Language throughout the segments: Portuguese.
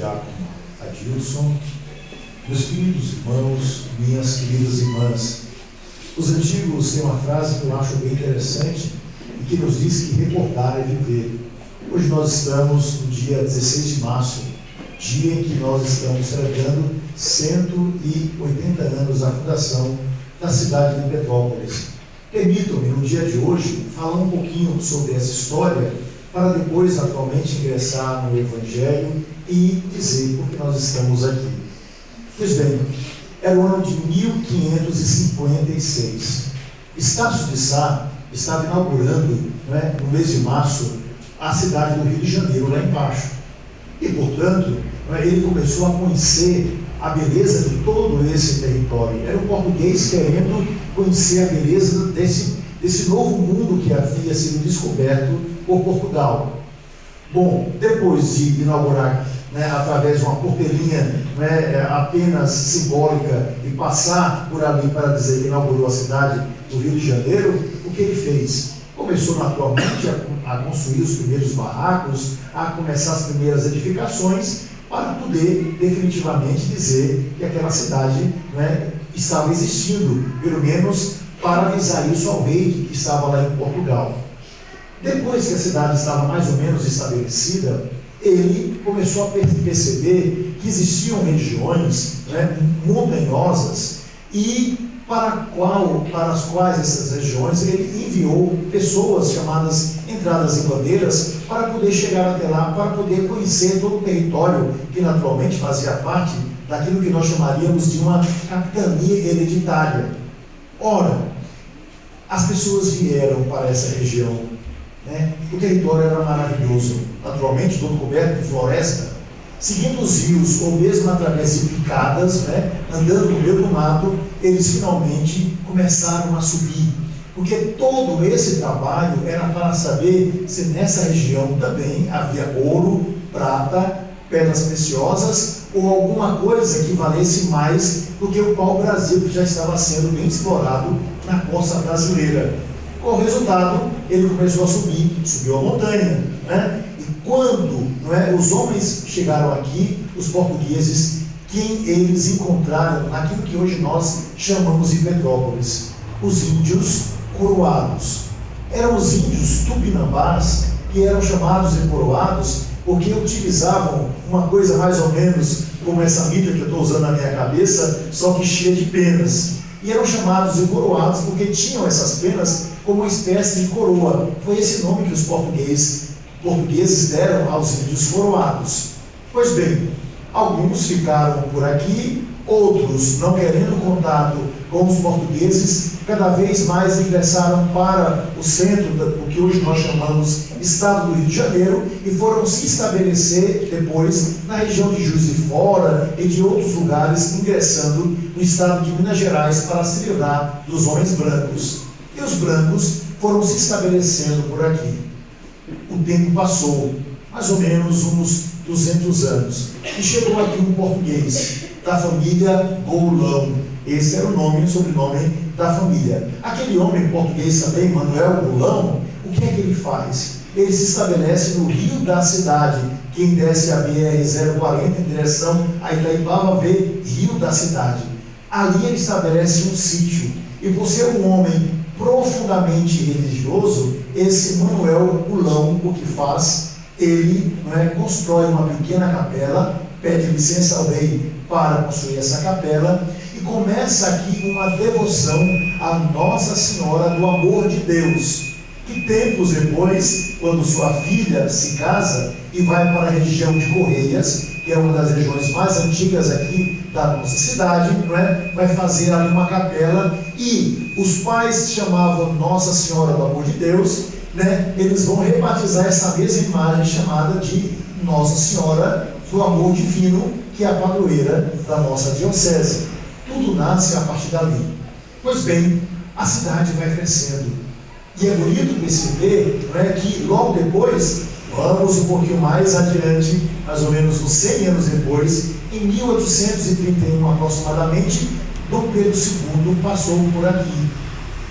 diácono Adilson, meus queridos irmãos, minhas queridas irmãs. Os antigos têm uma frase que eu acho bem interessante e que nos diz que recordar é viver. Hoje nós estamos no dia 16 de março, dia em que nós estamos celebrando 180 anos da fundação da cidade de Petrópolis. Permitam-me, no dia de hoje, falar um pouquinho sobre essa história, para depois, atualmente, ingressar no Evangelho e dizer por que nós estamos aqui. Pois bem, era o ano de 1556. Estácio de Sá estava inaugurando, no mês de março, a cidade do Rio de Janeiro, lá embaixo. E, portanto, ele começou a conhecer a beleza de todo esse território. Era um português querendo conhecer a beleza desse novo mundo que havia sido descoberto por Portugal. Bom, depois de inaugurar, através de uma portelinha apenas simbólica e passar por ali para dizer que inaugurou a cidade do Rio de Janeiro, o que ele fez? Começou naturalmente a construir os primeiros barracos, a começar as primeiras edificações, para poder definitivamente dizer que aquela cidade estava existindo, pelo menos para avisar isso ao rei que estava lá em Portugal. Depois que a cidade estava mais ou menos estabelecida, ele começou a perceber que existiam regiões montanhosas e para as quais essas regiões ele enviou pessoas chamadas entradas em bandeiras para poder chegar até lá, para poder conhecer todo o território que naturalmente fazia parte daquilo que nós chamaríamos de uma capitania hereditária. Ora, as pessoas vieram para essa região, o território era maravilhoso, naturalmente todo coberto de floresta, seguindo os rios ou mesmo através de picadas, andando no meio do mato, eles finalmente começaram a subir, porque todo esse trabalho era para saber se nessa região também havia ouro, prata, pedras preciosas ou alguma coisa que valesse mais do que o pau-brasil que já estava sendo bem explorado na costa brasileira. Com o resultado, ele começou a subir, subiu a montanha, E quando os homens chegaram aqui, os portugueses, quem eles encontraram naquilo que hoje nós chamamos de Petrópolis? Os índios coroados. Eram os índios tupinambás, que eram chamados de coroados, porque utilizavam uma coisa mais ou menos como essa mídia que eu estou usando na minha cabeça, só que cheia de penas. E eram chamados de coroados porque tinham essas penas como uma espécie de coroa. Foi esse nome que os portugueses deram aos índios coroados. Pois bem, alguns ficaram por aqui, outros, não querendo contato com os portugueses, cada vez mais ingressaram para o centro do que hoje nós chamamos Estado do Rio de Janeiro e foram se estabelecer depois na região de Juiz de Fora e de outros lugares, ingressando no estado de Minas Gerais para se livrar dos homens brancos. E os brancos foram se estabelecendo por aqui. O tempo passou, mais ou menos uns 200 anos, e chegou aqui um português da família Goulão. Esse era o nome e o sobrenome da família. Aquele homem português também, Manuel Goulão, o que é que ele faz? Ele se estabelece no rio da cidade. Quem desce a BR-040 em direção a Itaipava vê rio da cidade. Ali ele estabelece um sítio. E por ser um homem profundamente religioso, esse Manuel Goulão, o que faz? Ele constrói uma pequena capela, pede licença ao rei para construir essa capela e começa aqui uma devoção à Nossa Senhora do Amor de Deus, que tempos depois, quando sua filha se casa e vai para a região de Correias, que é uma das regiões mais antigas aqui da nossa cidade, vai fazer ali uma capela e os pais chamavam Nossa Senhora do Amor de Deus, eles vão rebatizar essa mesma imagem chamada de Nossa Senhora do Amor Divino, que é a padroeira da nossa diocese. Tudo nasce a partir dali. Pois bem, a cidade vai crescendo. E é bonito perceber que logo depois, vamos um pouquinho mais adiante, mais ou menos uns 100 anos depois, em 1831 aproximadamente, Dom Pedro II passou por aqui.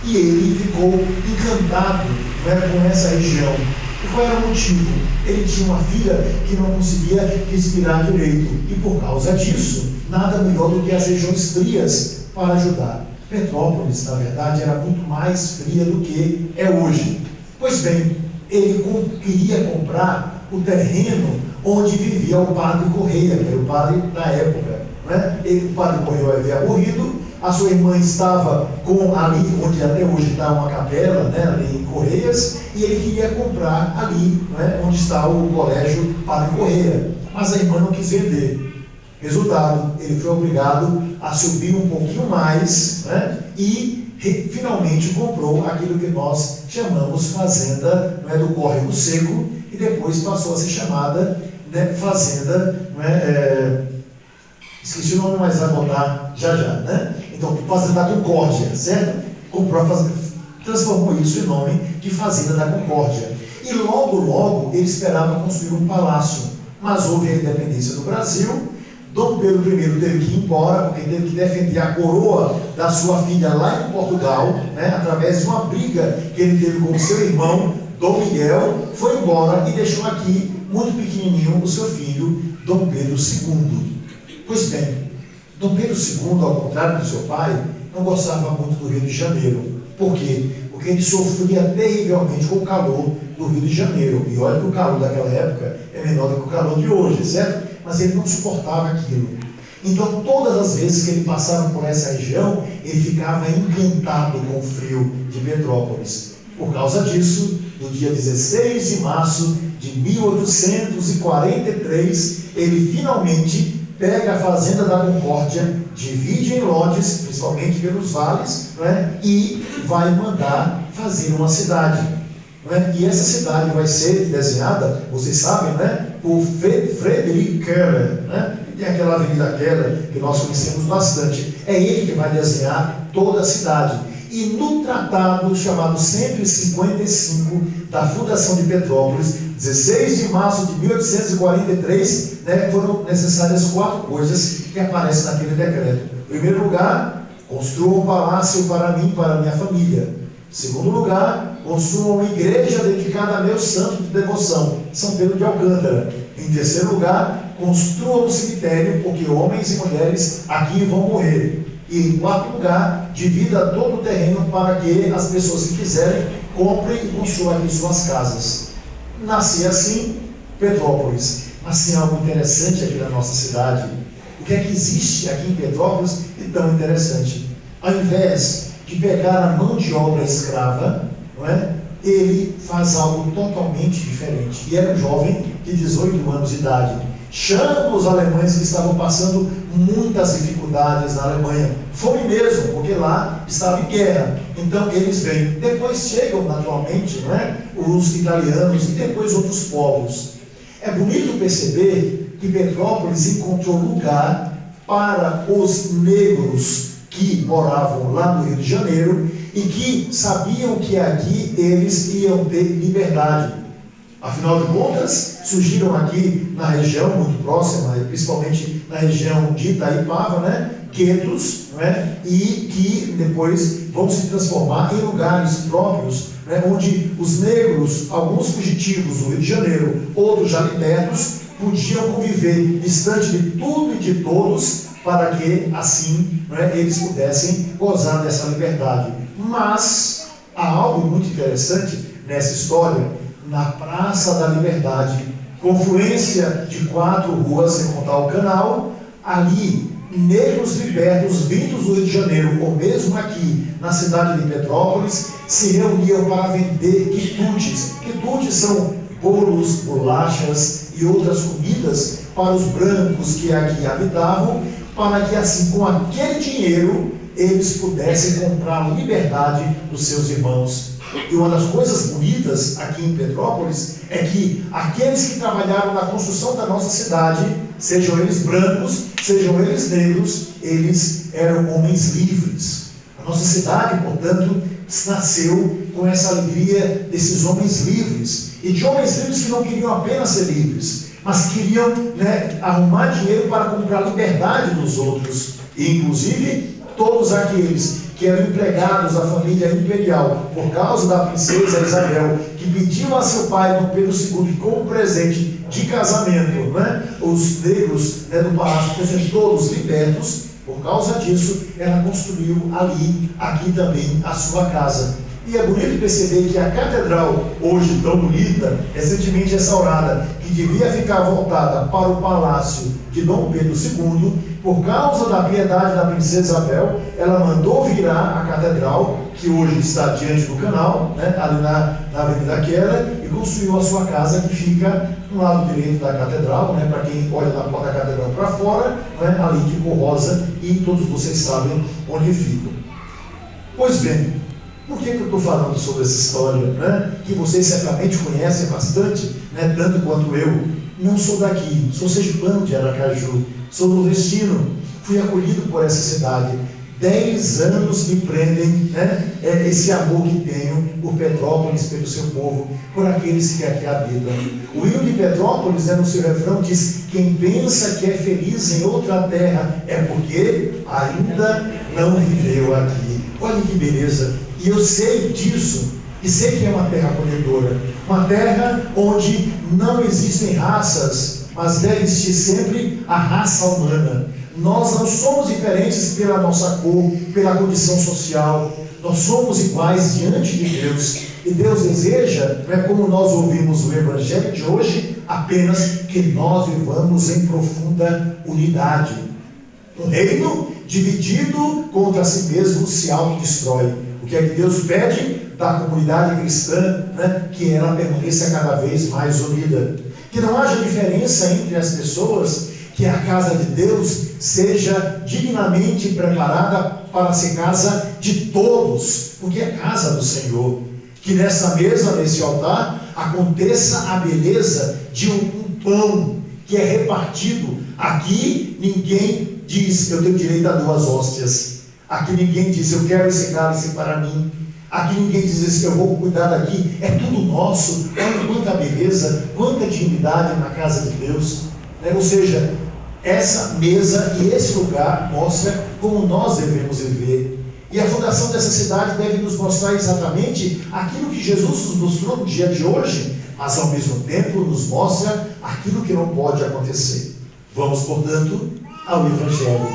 E ele ficou encantado com essa região. E qual era o motivo? Ele tinha uma filha que não conseguia respirar direito. E por causa disso, nada melhor do que as regiões frias para ajudar. Petrópolis, na verdade, era muito mais fria do que é hoje. Pois bem, ele queria comprar o terreno onde vivia o padre Correia, que era o padre da época. O padre Correia havia morrido, a sua irmã estava ali, onde até hoje está uma capela, ali em Correias, e ele queria comprar ali, onde está o colégio Padre Correia. Mas a irmã não quis vender. Resultado, ele foi obrigado a subir um pouquinho mais, e finalmente comprou aquilo que nós chamamos fazenda do Córrego Seco, e depois passou a ser chamada fazenda, esqueci o nome, mas vai botar já, Então, Fazenda da Concórdia, certo? Comprou a fazenda, transformou isso em nome de Fazenda da Concórdia. E logo ele esperava construir um palácio, mas houve a independência do Brasil. Dom Pedro I teve que ir embora, porque teve que defender a coroa da sua filha lá em Portugal, através de uma briga que ele teve com o seu irmão, Dom Miguel, foi embora e deixou aqui, muito pequenininho, o seu filho, Dom Pedro II. Pois bem, Dom Pedro II, ao contrário do seu pai, não gostava muito do Rio de Janeiro. Por quê? Porque ele sofria terrivelmente com o calor do Rio de Janeiro. E olha que o calor daquela época é menor do que o calor de hoje, certo? Mas ele não suportava aquilo. Então, todas as vezes que ele passava por essa região, ele ficava encantado com o frio de Petrópolis. Por causa disso, no dia 16 de março de 1843, ele finalmente pega a Fazenda da Concórdia, divide em lotes, principalmente pelos vales, e vai mandar fazer uma cidade. E essa cidade vai ser desenhada, vocês sabem, por Friedrich Keller, que tem aquela Avenida Keller que nós conhecemos bastante. É ele que vai desenhar toda a cidade. E no tratado chamado 155 da fundação de Petrópolis, 16 de março de 1843, foram necessárias 4 coisas que aparecem naquele decreto. Em primeiro lugar, construa um palácio para mim e para a minha família. Em segundo lugar, construa uma igreja dedicada a meu santo de devoção, São Pedro de Alcântara. Em terceiro lugar, construa um cemitério, porque homens e mulheres aqui vão morrer. E em quarto lugar, divida todo o terreno para que as pessoas que quiserem comprem e construam aqui suas casas. Nascia assim Petrópolis. Mas tem algo interessante aqui na nossa cidade. O que é que existe aqui em Petrópolis de tão interessante? Ao invés de pegar a mão de obra escrava, ele faz algo totalmente diferente. E era um jovem de 18 anos de idade. Chama os alemães que estavam passando muitas dificuldades na Alemanha. Foi mesmo, porque lá estava em guerra. Então eles vêm. Depois chegam naturalmente, os italianos e depois outros povos. É bonito perceber que Petrópolis encontrou lugar para os negros que moravam lá no Rio de Janeiro e que sabiam que aqui eles iam ter liberdade. Afinal de contas, surgiram aqui na região muito próxima, principalmente na região de Itaipava, guetos, e que depois vão se transformar em lugares próprios, onde os negros, alguns fugitivos do Rio de Janeiro, outros já libertos, podiam conviver distante de tudo e de todos, para que assim eles pudessem gozar dessa liberdade. Mas há algo muito interessante nessa história. Na Praça da Liberdade, confluência de 4 ruas, sem contar o canal, ali, negros libertos vindos do Rio de Janeiro, ou mesmo aqui na cidade de Petrópolis, se reuniam para vender quitutes. Quitutes são bolos, bolachas e outras comidas para os brancos que aqui habitavam, para que assim, com aquele dinheiro, eles pudessem comprar a liberdade dos seus irmãos. E uma das coisas bonitas aqui em Petrópolis é que aqueles que trabalharam na construção da nossa cidade, sejam eles brancos, sejam eles negros, eles eram homens livres. A nossa cidade, portanto, nasceu com essa alegria desses homens livres. E de homens livres que não queriam apenas ser livres, mas queriam arrumar dinheiro para comprar a liberdade dos outros. E, inclusive, todos aqueles que eram empregados da família imperial, por causa da princesa Isabel, que pediu a seu pai, Dom Pedro II, como presente de casamento, né, os negros, né, do palácio fossem todos libertos. Por causa disso, ela construiu aqui também, a sua casa. E é bonito perceber que a catedral, hoje tão bonita, recentemente restaurada, que devia ficar voltada para o palácio de Dom Pedro II, por causa da piedade da princesa Isabel, ela mandou virar a catedral, que hoje está diante do canal, né, ali na Avenida Keller, e construiu a sua casa, que fica no lado direito da catedral, né, para quem olha da porta da catedral para fora, né, ali ficou rosa, e todos vocês sabem onde ficam. Pois bem, por que eu estou falando sobre essa história, né, que vocês certamente conhecem bastante, né, tanto quanto eu? Não sou daqui, sou sergipano de Aracaju, sou nordestino, fui acolhido por essa cidade. 10 anos me prendem, né, esse amor que tenho por Petrópolis, pelo seu povo, por aqueles que aqui habitam. O hino de Petrópolis, no seu refrão, diz: quem pensa que é feliz em outra terra é porque ainda não viveu aqui. Olha que beleza! E eu sei disso, e sei que é uma terra acolhedora, uma terra onde não existem raças, mas deve existir sempre a raça humana. Nós não somos diferentes pela nossa cor, pela condição social, nós somos iguais diante de Deus. E Deus deseja, como nós ouvimos o Evangelho de hoje, apenas que nós vivamos em profunda unidade. O reino dividido contra si mesmo se autodestrói. O que é que Deus pede da comunidade cristã, né? Que ela permaneça cada vez mais unida. Que não haja diferença entre as pessoas, que a casa de Deus seja dignamente preparada para ser casa de todos, porque é casa do Senhor. Que nessa mesa, nesse altar, aconteça a beleza de um pão que é repartido. Aqui ninguém diz: eu tenho direito a 2 hóstias. Aqui ninguém diz: eu quero esse cálice para mim. Aqui ninguém diz: eu vou cuidar daqui. É tudo nosso. Olha quanta beleza, quanta dignidade na casa de Deus. Ou seja, essa mesa e esse lugar mostra como nós devemos viver. E a fundação dessa cidade deve nos mostrar exatamente aquilo que Jesus nos mostrou no dia de hoje, mas ao mesmo tempo nos mostra aquilo que não pode acontecer. Vamos, portanto, ao Evangelho.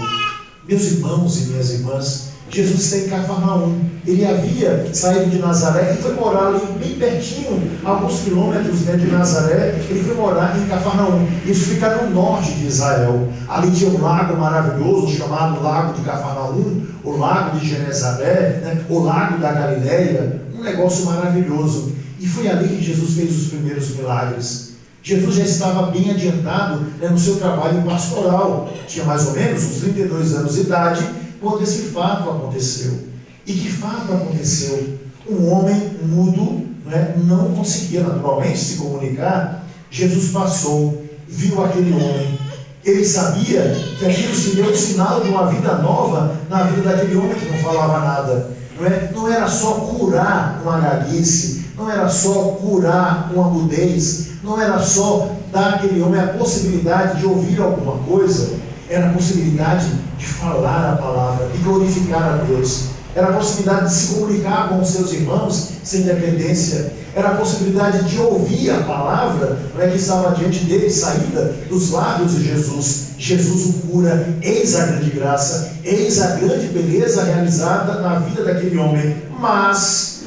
Meus irmãos e minhas irmãs, Jesus está em Cafarnaum. Ele havia saído de Nazaré e foi morar ali bem pertinho, alguns quilômetros, né, de Nazaré. Ele foi morar em Cafarnaum. Isso fica no norte de Israel. Ali tinha um lago maravilhoso chamado Lago de Cafarnaum, o Lago de Genezaré, né, o Lago da Galileia. Um negócio maravilhoso. E foi ali que Jesus fez os primeiros milagres. Jesus já estava bem adiantado, né, no seu trabalho pastoral. Tinha mais ou menos uns 32 anos de idade quando esse fato aconteceu. E que fato aconteceu? Um homem mudo, né, não conseguia naturalmente se comunicar. Jesus passou, viu aquele homem. Ele sabia que aquilo seria um sinal de uma vida nova na vida daquele homem que não falava nada. Não era só curar uma gaguice, não era só curar uma mudez, não era só dar àquele homem a possibilidade de ouvir alguma coisa, era a possibilidade de falar a palavra, de glorificar a Deus. Era a possibilidade de se comunicar com os seus irmãos sem dependência. Era a possibilidade de ouvir a palavra, que estava diante dele, saída dos lábios de Jesus. Jesus o cura. Eis a grande graça, eis a grande beleza realizada na vida daquele homem. Mas,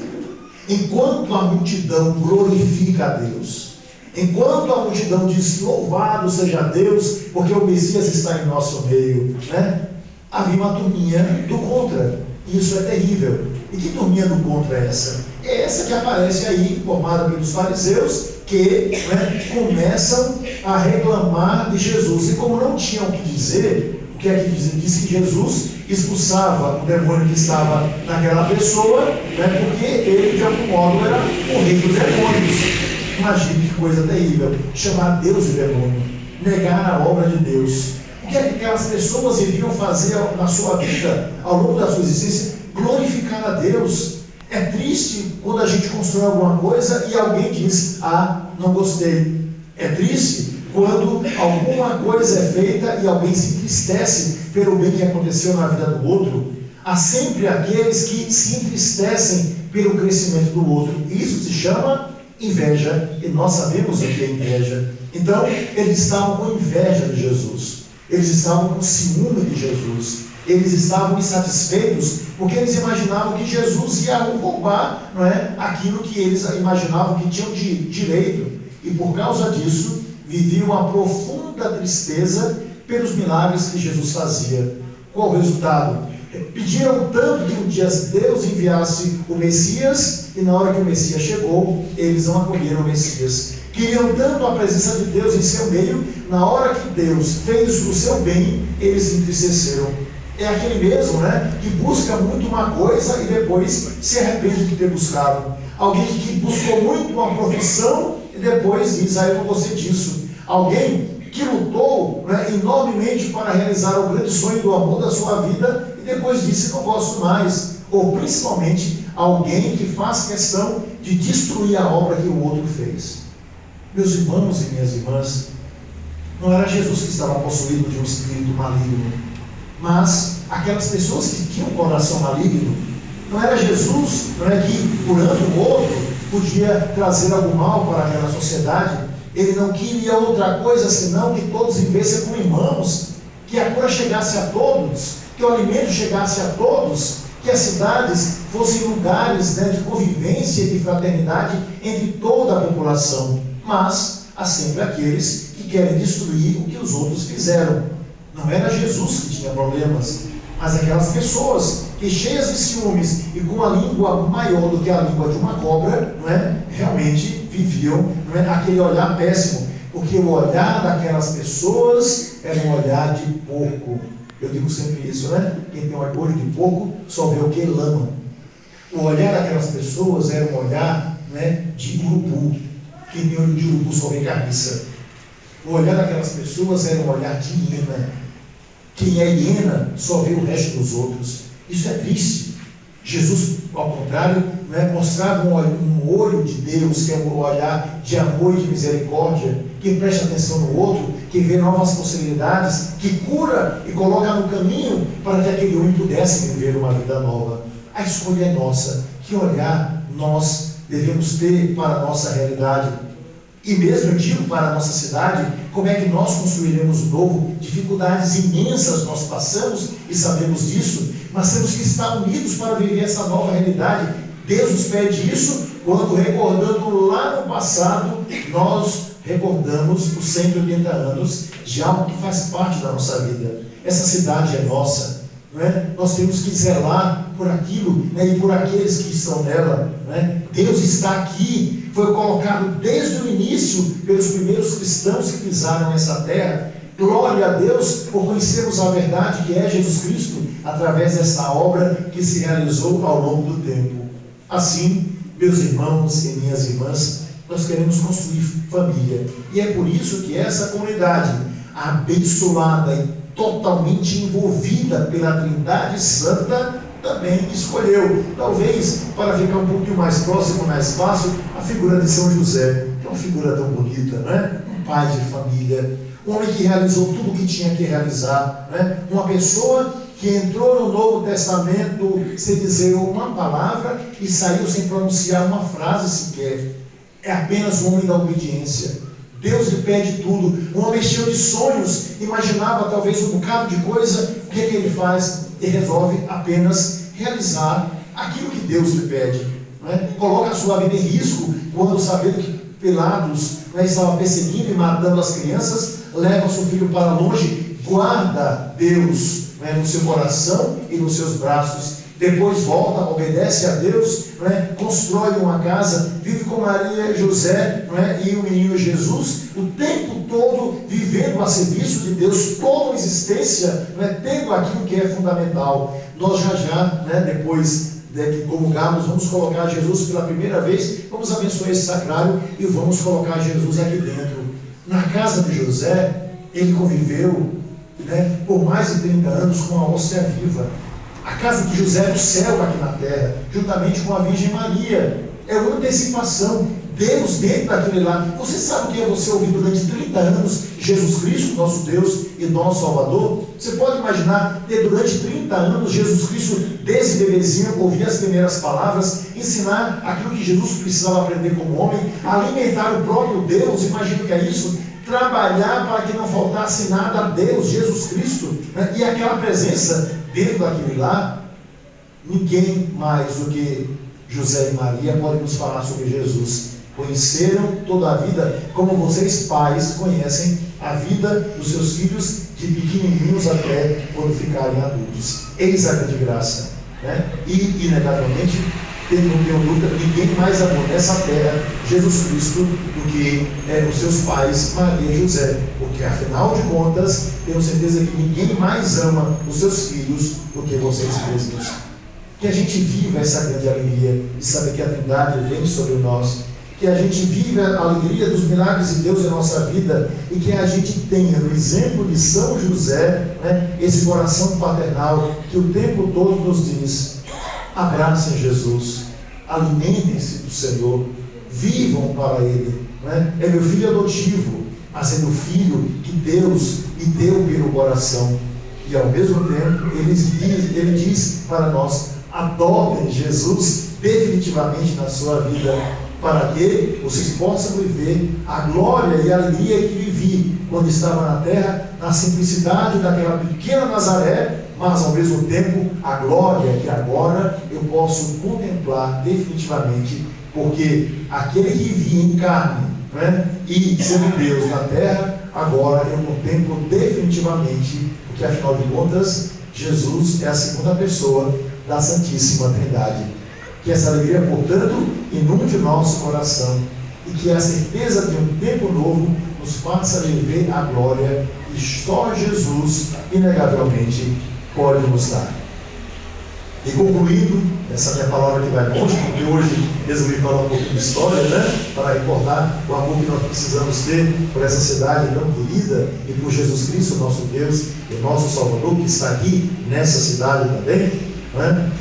enquanto a multidão glorifica a Deus, enquanto a multidão diz: louvado seja Deus, porque o Messias está em nosso meio, havia uma turminha do contra. Isso é terrível. E que turminha do contra é essa? É essa que aparece aí, formada pelos fariseus, que começam a reclamar de Jesus. E como não tinham o que dizer, o que é que dizem? Diz que Jesus expulsava o demônio que estava naquela pessoa, porque ele, de algum modo, era o rei dos demônios. Imagine que coisa terrível, chamar Deus de demônio, negar a obra de Deus. O que é que aquelas pessoas iriam fazer na sua vida, ao longo da sua existência? Glorificar a Deus. É triste quando a gente constrói alguma coisa e alguém diz: não gostei. É triste quando alguma coisa é feita e alguém se entristece pelo bem que aconteceu na vida do outro. Há sempre aqueles que se entristecem pelo crescimento do outro. Isso se chama inveja, e nós sabemos o que é inveja. Então, eles estavam com inveja de Jesus. Eles estavam com ciúme de Jesus. Eles estavam insatisfeitos porque eles imaginavam que Jesus ia roubar, não é, aquilo que eles imaginavam que tinham de direito. E por causa disso, viviam uma profunda tristeza pelos milagres que Jesus fazia. Qual o resultado? Pediram tanto que um dia Deus enviasse o Messias, e na hora que o Messias chegou, eles não acolheram o Messias. Queriam tanto a presença de Deus em seu meio, na hora que Deus fez o seu bem, eles se entristeceram. É aquele mesmo, né, que busca muito uma coisa e depois se arrepende de ter buscado. Alguém que buscou muito uma profissão e depois diz, eu não gostei disso. Alguém que lutou, né, enormemente para realizar o grande sonho do amor da sua vida e depois disse, não gosto mais. Ou principalmente alguém que faz questão de destruir a obra que o outro fez. Meus irmãos e minhas irmãs, não era Jesus que estava possuído de um espírito maligno, mas aquelas pessoas que tinham um coração maligno. Não era Jesus, não é, que curando o outro podia trazer algum mal para aquela sociedade. Ele não queria outra coisa senão que todos vivessem como irmãos, que a cura chegasse a todos, que o alimento chegasse a todos, que as cidades fossem lugares, né, de convivência e de fraternidade entre toda a população. Mas há sempre aqueles que querem destruir o que os outros fizeram. Não era Jesus que tinha problemas, mas aquelas pessoas que, cheias de ciúmes e com a língua maior do que a língua de uma cobra, não é, realmente viviam, não é, aquele olhar péssimo, porque o olhar daquelas pessoas era um olhar de porco. Eu digo sempre isso, né? Quem tem olho de porco só vê o que? Lama. O olhar daquelas pessoas era um olhar, né, de urubu. Quem tem olho de urubu só vê carniça. O olhar daquelas pessoas era um olhar de hiena. Quem é hiena só vê o resto dos outros. Isso é triste. Jesus, ao contrário, né, mostrava um olho de Deus, que é um olhar de amor e de misericórdia, que presta atenção no outro, que vê novas possibilidades, que cura e coloca no caminho para que aquele homem pudesse viver uma vida nova. A escolha é nossa. Que olhar nós devemos ter para a nossa realidade? E mesmo, eu digo, para a nossa cidade, como é que nós construiremos o novo? Dificuldades imensas nós passamos e sabemos disso, mas temos que estar unidos para viver essa nova realidade. Deus nos pede isso quando, recordando lá no passado, nós recordamos os 180 anos de algo que faz parte da nossa vida. Essa cidade é nossa, não é? Nós temos que zelar por aquilo, né, e por aqueles que estão nela, não é? Deus está aqui, foi colocado desde o início pelos primeiros cristãos que pisaram essa terra. Glória a Deus por conhecermos a verdade que é Jesus Cristo, através dessa obra que se realizou ao longo do tempo. Assim, meus irmãos e minhas irmãs, nós queremos construir família. E é por isso que essa comunidade, abençoada e totalmente envolvida pela Trindade Santa, também escolheu, talvez para ficar um pouquinho mais próximo, mais fácil, a figura de São José, que é uma figura tão bonita, não é? Um pai de família, um homem que realizou tudo o que tinha que realizar, não é? Uma pessoa que entrou no Novo Testamento sem dizer uma palavra e saiu sem pronunciar uma frase sequer. É apenas um homem da obediência. Deus lhe pede tudo. Um homem cheio de sonhos, imaginava talvez um bocado de coisa. O que é que ele faz? Ele resolve apenas realizar aquilo que Deus lhe pede, não é? Coloca a sua vida em risco quando, sabendo que Pilatos, não é, estava perseguindo e matando as crianças, leva seu filho para longe, guarda Deus, não é, no seu coração e nos seus braços. Depois volta, obedece a Deus, não é? Constrói uma casa, vive com Maria e José, não é? E o menino Jesus, o tempo todo vivendo a serviço de Deus, toda a existência, não é? Tendo aquilo que é fundamental. Nós já, né, depois de que comungarmos, vamos colocar Jesus pela primeira vez, vamos abençoar esse sacrário e vamos colocar Jesus aqui dentro. Na casa de José, ele conviveu, né, por mais de 30 anos com a hóstia viva. A casa de José é o céu aqui na terra, juntamente com a Virgem Maria. É uma antecipação. Deus dentro daquele lá. Você sabe o que é você ouvir durante 30 anos Jesus Cristo, nosso Deus e nosso Salvador? Você pode imaginar ter durante 30 anos Jesus Cristo, desde bebezinho, ouvir as primeiras palavras, ensinar aquilo que Jesus precisava aprender como homem, alimentar o próprio Deus. Imagina o que é isso? Trabalhar para que não faltasse nada a Deus, Jesus Cristo, né? E aquela presença dentro daquele lá. Ninguém mais do que José e Maria pode nos falar sobre Jesus. Conheceram toda a vida, como vocês pais conhecem a vida dos seus filhos, de pequenininhos até quando ficarem adultos. Eis a grande graça, né? E, inegavelmente, não tenho dúvida, ninguém mais amou nessa terra Jesus Cristo do que os seus pais, Maria e José. Porque, afinal de contas, tenho certeza que ninguém mais ama os seus filhos do que vocês mesmos. Que a gente viva essa grande alegria de saber que a Trindade vem sobre nós, que a gente viva a alegria dos milagres de Deus em nossa vida e que a gente tenha no exemplo de São José, né, esse coração paternal que o tempo todo nos diz: abracem Jesus, alimentem-se do Senhor, vivam para Ele, né? É meu filho adotivo, mas é meu filho que Deus me deu pelo coração. E ao mesmo tempo ele diz para nós: adotem Jesus definitivamente na sua vida, para que vocês possam viver a glória e a alegria que vivi quando estava na terra, na simplicidade daquela pequena Nazaré, mas ao mesmo tempo a glória que agora eu posso contemplar definitivamente, porque aquele que vivia em carne, né, e sendo Deus na terra, agora eu contemplo definitivamente, porque afinal de contas Jesus é a segunda pessoa da Santíssima Trindade. Que essa alegria, portanto, inunde nosso coração e que a certeza de um tempo novo nos faça viver a glória que só Jesus, inegavelmente, pode nos dar. E concluindo, essa minha palavra que vai longe, porque hoje resolvi falar um pouquinho de história, né? Para recordar o amor que nós precisamos ter por essa cidade tão querida e por Jesus Cristo, nosso Deus e nosso Salvador, que está aqui nessa cidade também. Né?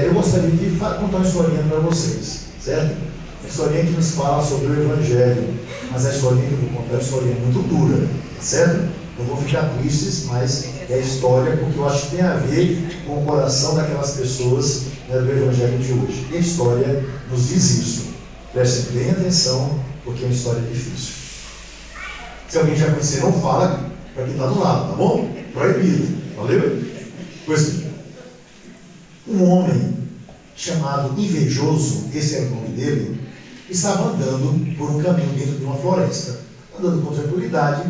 Eu gostaria de contar uma historinha para vocês, certo? Uma historinha que nos fala sobre o Evangelho, mas a historinha que eu vou contar é uma historinha muito dura, certo? Não vou ficar tristes, mas é a história, porque eu acho que tem a ver com o coração daquelas pessoas, né, do Evangelho de hoje. E a história nos diz isso. Prestem bem atenção, porque é uma história difícil. Se alguém já conhecer, não fala para quem está do lado, tá bom? Proibido, valeu? Pois bem. Um homem chamado Invejoso, esse era o nome dele, estava andando por um caminho dentro de uma floresta, andando com tranquilidade,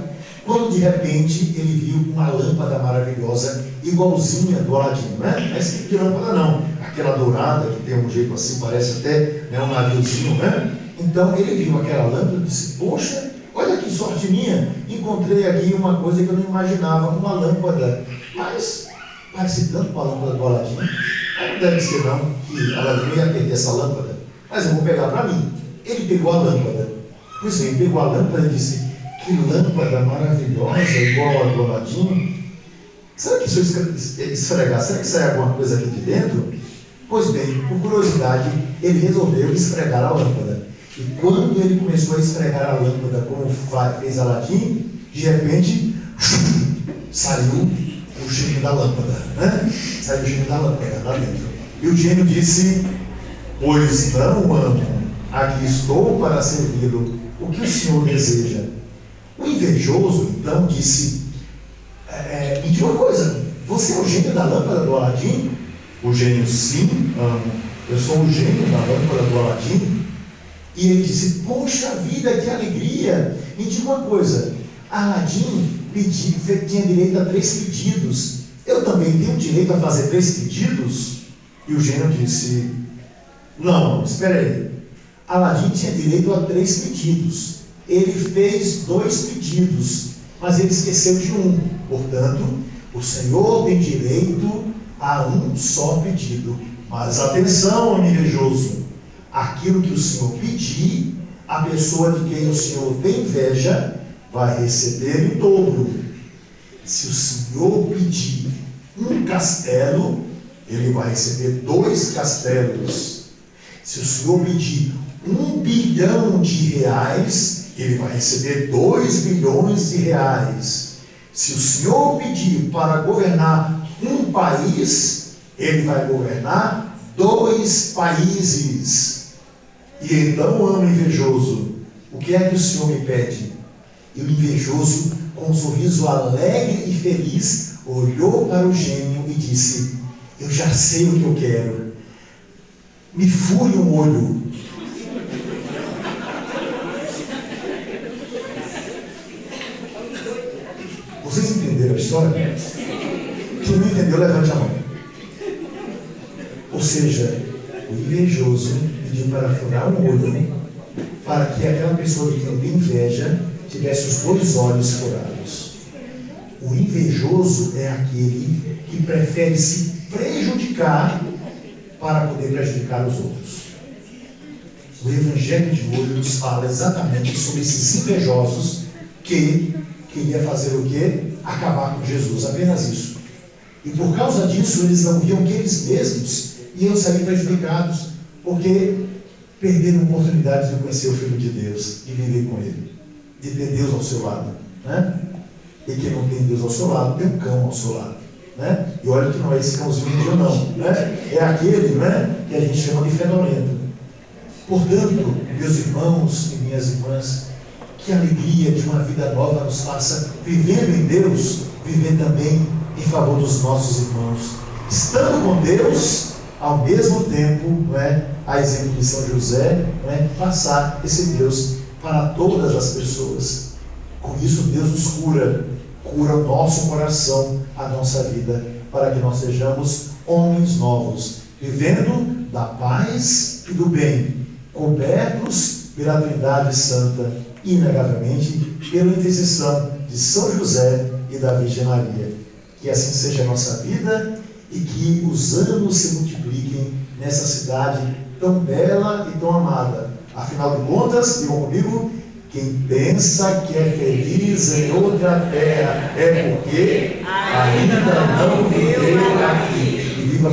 quando de repente ele viu uma lâmpada maravilhosa, igualzinha do Aladino, né? Mas que lâmpada não, aquela dourada que tem um jeito assim, parece até, né, um naviozinho, né? Então ele viu aquela lâmpada e disse: poxa, olha que sorte minha, encontrei aqui uma coisa que eu não imaginava, uma lâmpada, mas parece tanto com a lâmpada do Aladino. Não deve ser não que Aladino ia perder essa lâmpada, mas eu vou pegar para mim. Ele pegou a lâmpada. Pois bem, pegou a lâmpada e disse: que lâmpada maravilhosa, igual a do Aladino. Será que se eu esfregar, será que sai alguma coisa aqui de dentro? Pois bem, por curiosidade, ele resolveu esfregar a lâmpada. E quando ele começou a esfregar a lâmpada, como fez Aladino, de repente saiu o gênio da lâmpada, né? Saiu o gênio da lâmpada lá dentro. E o gênio disse: pois não amo, aqui estou para servi-lo. O que o senhor deseja? O invejoso então disse: me diga uma coisa, você é o gênio da lâmpada do Aladino? O gênio: sim, amo. Eu sou o gênio da lâmpada do Aladino. E ele disse: poxa vida, que alegria! Me diga uma coisa, Aladino tinha direito a 3 pedidos. Eu também tenho direito a fazer 3 pedidos? E o gênio disse: não, espera aí. Aladino tinha direito a 3 pedidos. Ele fez 2 pedidos, mas ele esqueceu de um. Portanto, o Senhor tem direito a um só pedido. Mas atenção, invejoso, aquilo que o Senhor pedir, a pessoa de quem o Senhor tem inveja vai receber em dobro. Se o Senhor pedir um castelo, ele vai receber 2 castelos. Se o Senhor pedir R$ 1 bilhão, ele vai receber R$ 2 bilhões. Se o Senhor pedir para governar um país, ele vai governar 2 países. E então o homem invejoso, o que é que o Senhor me pede? E o invejoso, com um sorriso alegre e feliz, olhou para o gênio e disse: eu já sei o que eu quero. Me fure um olho. Vocês entenderam a história? Quem não entendeu, levante a mão. Ou seja, o invejoso pediu para furar um olho, para que aquela pessoa que tem inveja tivesse os 2 olhos furados. O invejoso é aquele que prefere se prejudicar para poder prejudicar os outros. O Evangelho de hoje nos fala exatamente sobre esses invejosos que queria fazer o quê? Acabar com Jesus, apenas isso. E por causa disso, eles não viam que eles mesmos iam sair prejudicados, porque perderam a oportunidade de conhecer o Filho de Deus e viver com Ele, de ter Deus ao seu lado, né? E quem não tem Deus ao seu lado, tem um cão ao seu lado, né? E olha que não é esse cãozinho não, né? É aquele, né, que a gente chama de fedorento. Portanto, meus irmãos e minhas irmãs, que alegria de uma vida nova nos faça, vivendo em Deus, viver também em favor dos nossos irmãos, estando com Deus, ao mesmo tempo, não é, a exemplo de São José, não é, passar esse Deus para todas as pessoas. Com isso, Deus nos cura o nosso coração, a nossa vida, para que nós sejamos homens novos, vivendo da paz e do bem, cobertos pela Trindade Santa, inegavelmente pela intercessão de São José e da Virgem Maria. Que assim seja a nossa vida e que os anos se multipliquem nessa cidade tão bela e tão amada. Afinal de contas, digam comigo, quem pensa que é feliz em outra terra é porque ainda não viveu aqui. E viva a